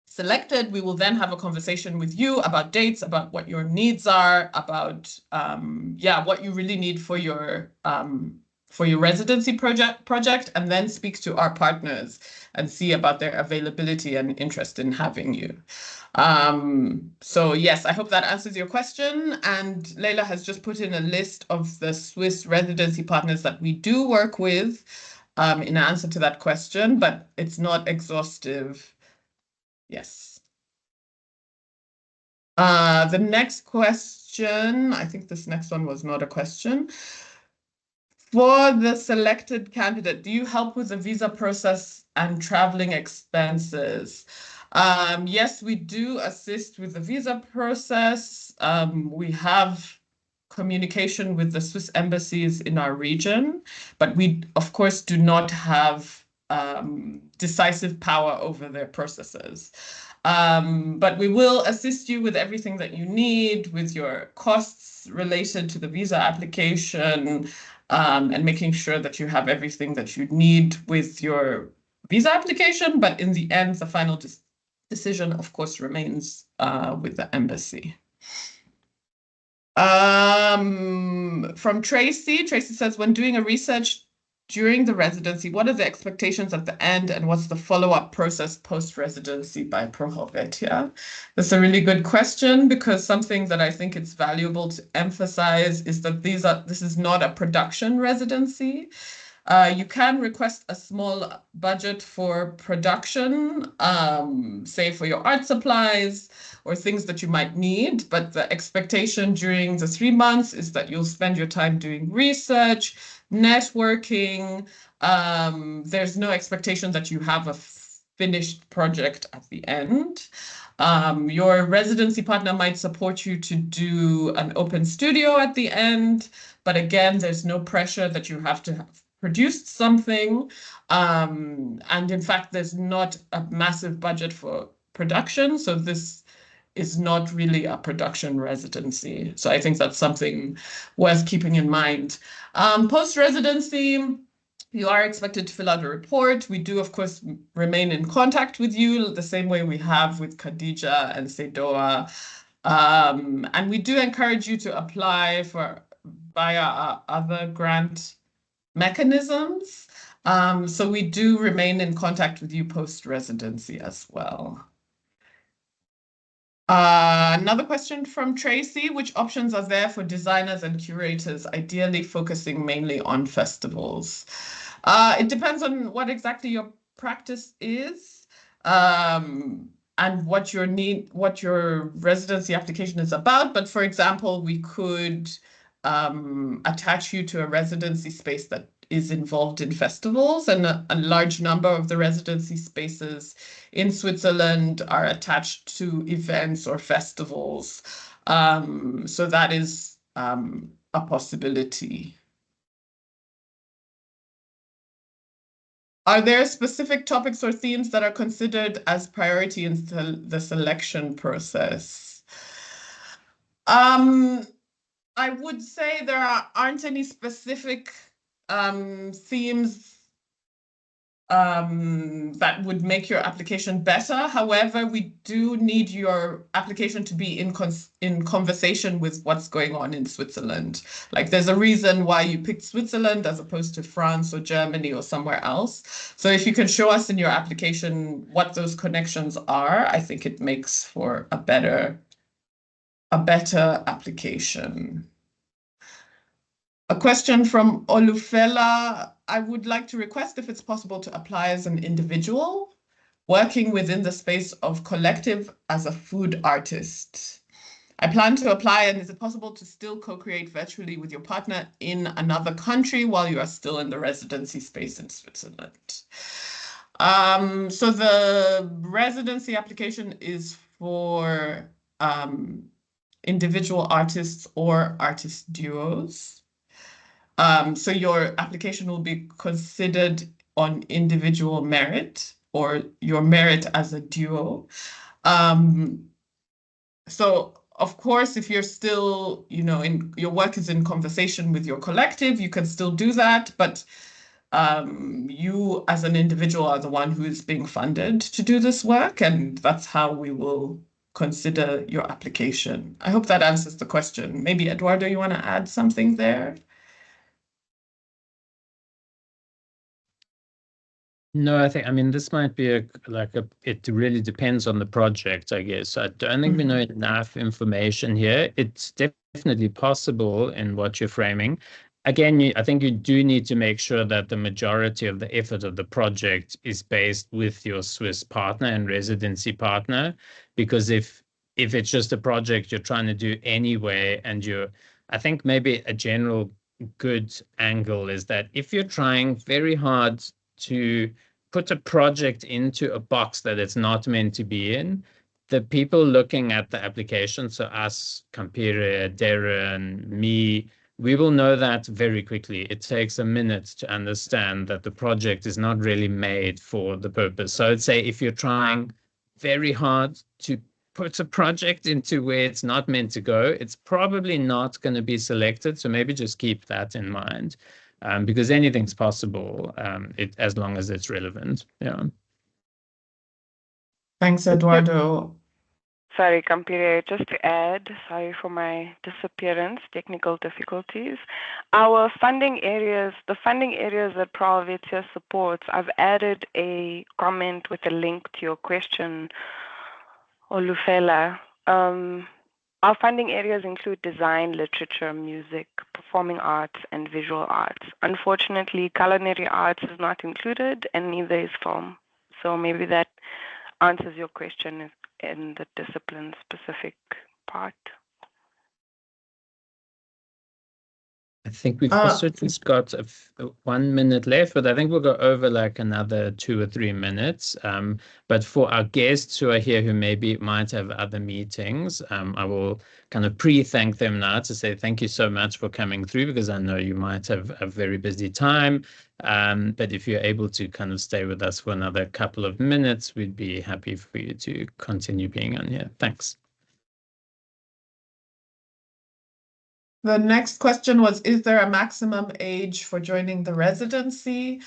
selected, we will then have a conversation with you about dates, about what your needs are, about what you really need for your residency project, and then speak to our partners and see about their availability and interest in having you. So yes, I hope that answers your question. And Leila has just put in a list of the Swiss residency partners that we do work with in answer to that question, but it's not exhaustive. Yes. The next question, I think this next one was not a question. For the selected candidate, do you help with the visa process and traveling expenses? Yes, we do assist with the visa process. We have communication with the Swiss embassies in our region, but we, of course, do not have decisive power over their processes. But we will assist you with everything that you need, with your costs related to the visa application, and making sure that you have everything that you need with your visa application. But in the end, the final decision, of course, remains with the embassy. From Tracy says, when doing a research during the residency? What are the expectations at the end, and what's the follow-up process post-residency by Pro Helvetia? That's a really good question, because something that I think it's valuable to emphasize is that this is not a production residency. You can request a small budget for production, say for your art supplies or things that you might need, but the expectation during the 3 months is that you'll spend your time doing research, networking. There's no expectation that you have a finished project at the end. Your residency partner might support you to do an open studio at the end, but again, there's no pressure that you have to have produced something. And in fact, there's not a massive budget for production. So this is not really a production residency. So I think that's something worth keeping in mind. Post-residency, you are expected to fill out a report. We do, of course, remain in contact with you the same way we have with Khadija and Sedoa. And we do encourage you to apply via our other grant mechanisms. So we do remain in contact with you post-residency as well. Another question from Tracy: which options are there for designers and curators, ideally focusing mainly on festivals? It depends on what exactly your practice is, and what your residency application is about. But for example, we could attach you to a residency space that is involved in festivals, and a large number of the residency spaces in Switzerland are attached to events or festivals. So that is a possibility. Are there specific topics or themes that are considered as priority in the selection process? I would say there aren't any specific themes that would make your application better. However, we do need your application to be in conversation with what's going on in Switzerland. Like, there's a reason why you picked Switzerland as opposed to France or Germany or somewhere else. So if you can show us in your application what those connections are, I think it makes for a better application. A question from Olufela: I would like to request if it's possible to apply as an individual, working within the space of collective as a food artist. I plan to apply, and is it possible to still co-create virtually with your partner in another country while you are still in the residency space in Switzerland? So the residency application is for individual artists or artist duos. So your application will be considered on individual merit, or your merit as a duo. So of course, if you're still, your work is in conversation with your collective, you can still do that, but you as an individual are the one who is being funded to do this work, and that's how we will consider your application. I hope that answers the question. Maybe Eduardo, you want to add something there? No, I mean, this might be it really depends on the project, I guess. I don't think we know enough information here. It's definitely possible in what you're framing. Again, I think you do need to make sure that the majority of the effort of the project is based with your Swiss partner and residency partner, because if it's just a project you're trying to do anyway, and I think maybe a general good angle is that if you're trying very hard to put a project into a box that it's not meant to be in, the people looking at the application, so us, Campire, Darren, me, we will know that very quickly. It takes a minute to understand that the project is not really made for the purpose. So I'd say if you're trying very hard to put a project into where it's not meant to go, it's probably not going to be selected. So maybe just keep that in mind. Because anything's possible, as long as it's relevant. Yeah. Thanks, Eduardo. Sorry, Kampire, just to add, sorry for my disappearance, technical difficulties. Our funding areas, the funding areas that Pro Helvetia supports, I've added a comment with a link to your question, Olufela. Our funding areas include design, literature, music, performing arts, and visual arts. Unfortunately, culinary arts is not included, and neither is film. So maybe that answers your question in the discipline-specific part. I think we've also just got 1 minute left, but I think we'll go over like another 2 or 3 minutes. But for our guests who are here who maybe might have other meetings, I will kind of pre-thank them now to say thank you so much for coming through, because I know you might have a very busy time. But if you're able to kind of stay with us for another couple of minutes, we'd be happy for you to continue being on here. Thanks. The next question was, is there a maximum age for joining the residency?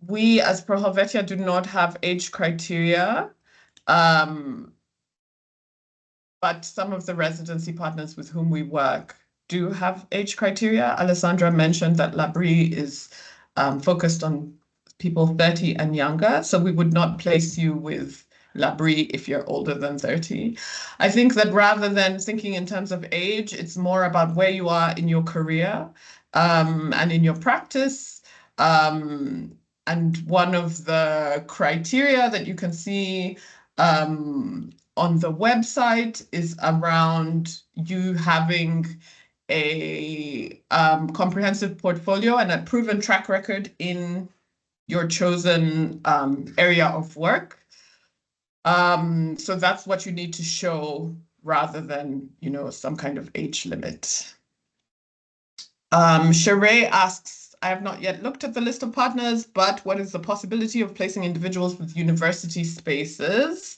We as Pro Helvetia do not have age criteria, but some of the residency partners with whom we work do have age criteria. Alessandra mentioned that Labrie is focused on people 30 and younger, so we would not place you with Labrie if you're older than 30. I think that rather than thinking in terms of age, it's more about where you are in your career and in your practice. And one of the criteria that you can see on the website is around you having a comprehensive portfolio and a proven track record in your chosen area of work. So that's what you need to show rather than, some kind of age limit. Sheree asks, I have not yet looked at the list of partners, but what is the possibility of placing individuals with university spaces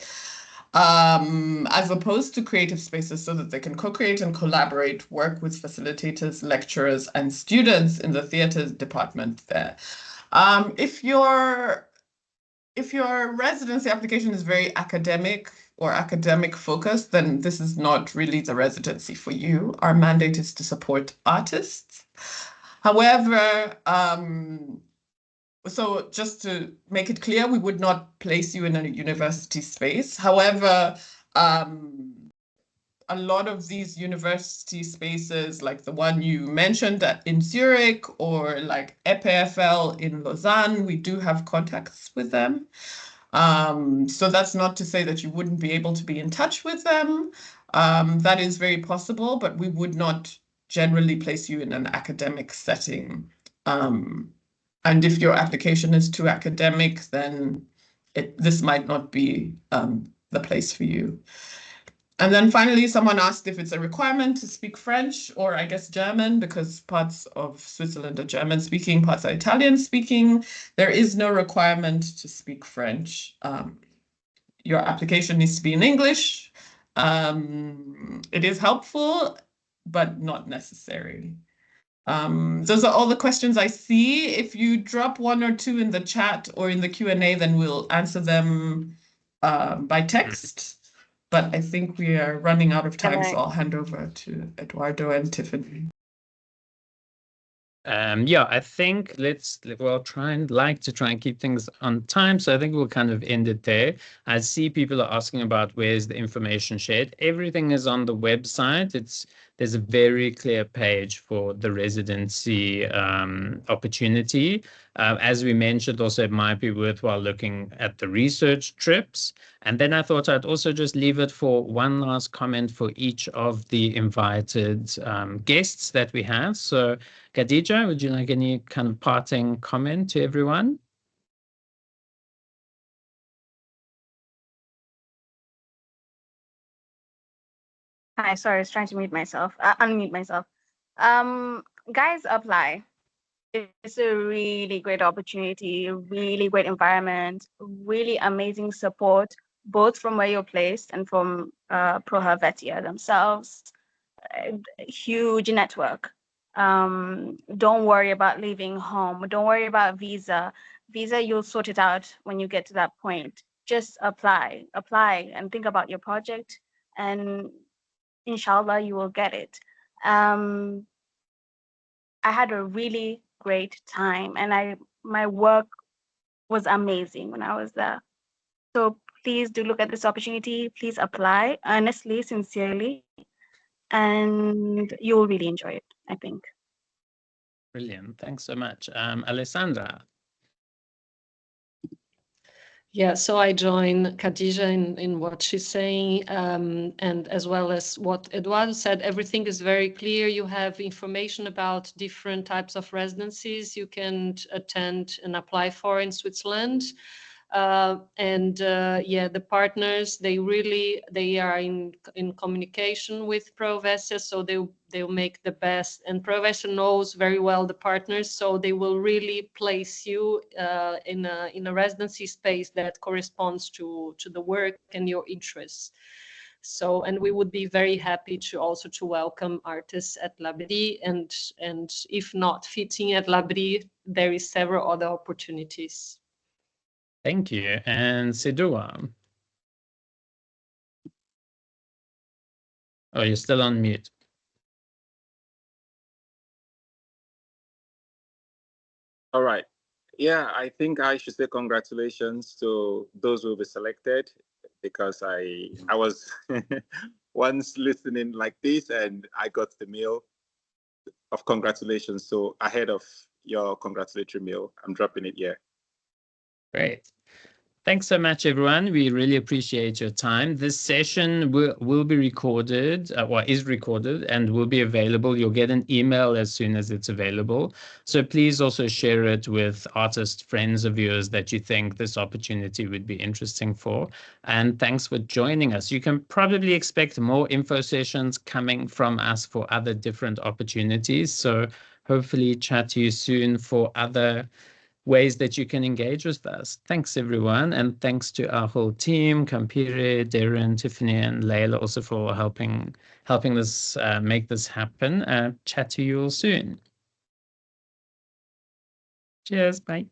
as opposed to creative spaces so that they can co-create and collaborate, work with facilitators, lecturers, and students in the theater department there? If your residency application is very academic or academic focused, then this is not really the residency for you. Our mandate is to support artists. However, so just to make it clear, we would not place you in a university space. However, a lot of these university spaces, like the one you mentioned in Zurich or like EPFL in Lausanne, we do have contacts with them. So that's not to say that you wouldn't be able to be in touch with them. That is very possible, but we would not generally place you in an academic setting. And if your application is too academic, then this might not be the place for you. And then finally, someone asked if it's a requirement to speak French or I guess German, because parts of Switzerland are German speaking, parts are Italian speaking. There is no requirement to speak French. Your application needs to be in English. It is helpful, but not necessary. Those are all the questions I see. If you drop 1 or 2 in the chat or in the Q&A, then we'll answer them by text. But I think we are running out of time, so I'll hand over to Eduardo and Tiffany. Yeah, I think we'll try and keep things on time. So I think we'll kind of end it there. I see people are asking about where's the information shared. Everything is on the website. There's a very clear page for the residency opportunity. As we mentioned, also it might be worthwhile looking at the research trips. And then I thought I'd also just leave it for one last comment for each of the invited guests that we have. So Khadija, would you like any kind of parting comment to everyone? Hi, sorry, I was trying to unmute myself. Guys, apply. It's a really great opportunity, really great environment, really amazing support, both from where you're placed and from Pro Helvetia themselves. Huge network. Don't worry about leaving home. Don't worry about visa. Visa, you'll sort it out when you get to that point. just apply and think about your project, and inshallah you will get it. I had a really great time, and my work was amazing when I was there. So please do look at this opportunity. Please apply earnestly, sincerely, and you will really enjoy it, I think. Brilliant. Thanks so much. Alessandra. Yeah, so I join Khadija in what she's saying, and as well as what Eduardo said, everything is very clear. You have information about different types of residencies you can attend and apply for in Switzerland. Yeah, the partners, they are in communication with Provesia, so they'll make the best, and Provesia knows very well the partners, so they will really place you in a residency space that corresponds to the work and your interests. So, and we would be very happy to welcome artists at Labrie, and if not fitting at Labrie, there is several other opportunities. Thank you. And Sidua. Oh, you're still on mute. All right. Yeah, I think I should say congratulations to those who will be selected, because I was once listening like this and I got the mail of congratulations. So ahead of your congratulatory mail, I'm dropping it here. Great. Thanks so much, everyone. We really appreciate your time. This session will be recorded, or is recorded, and will be available. You'll get an email as soon as it's available. So please also share it with artist friends of yours that you think this opportunity would be interesting for. And thanks for joining us. You can probably expect more info sessions coming from us for other different opportunities. So hopefully chat to you soon for other ways that you can engage with us. Thanks, everyone. And thanks to our whole team, Kampire, Darren, Tiffany, and Layla also for helping us make this happen. Chat to you all soon. Cheers. Bye.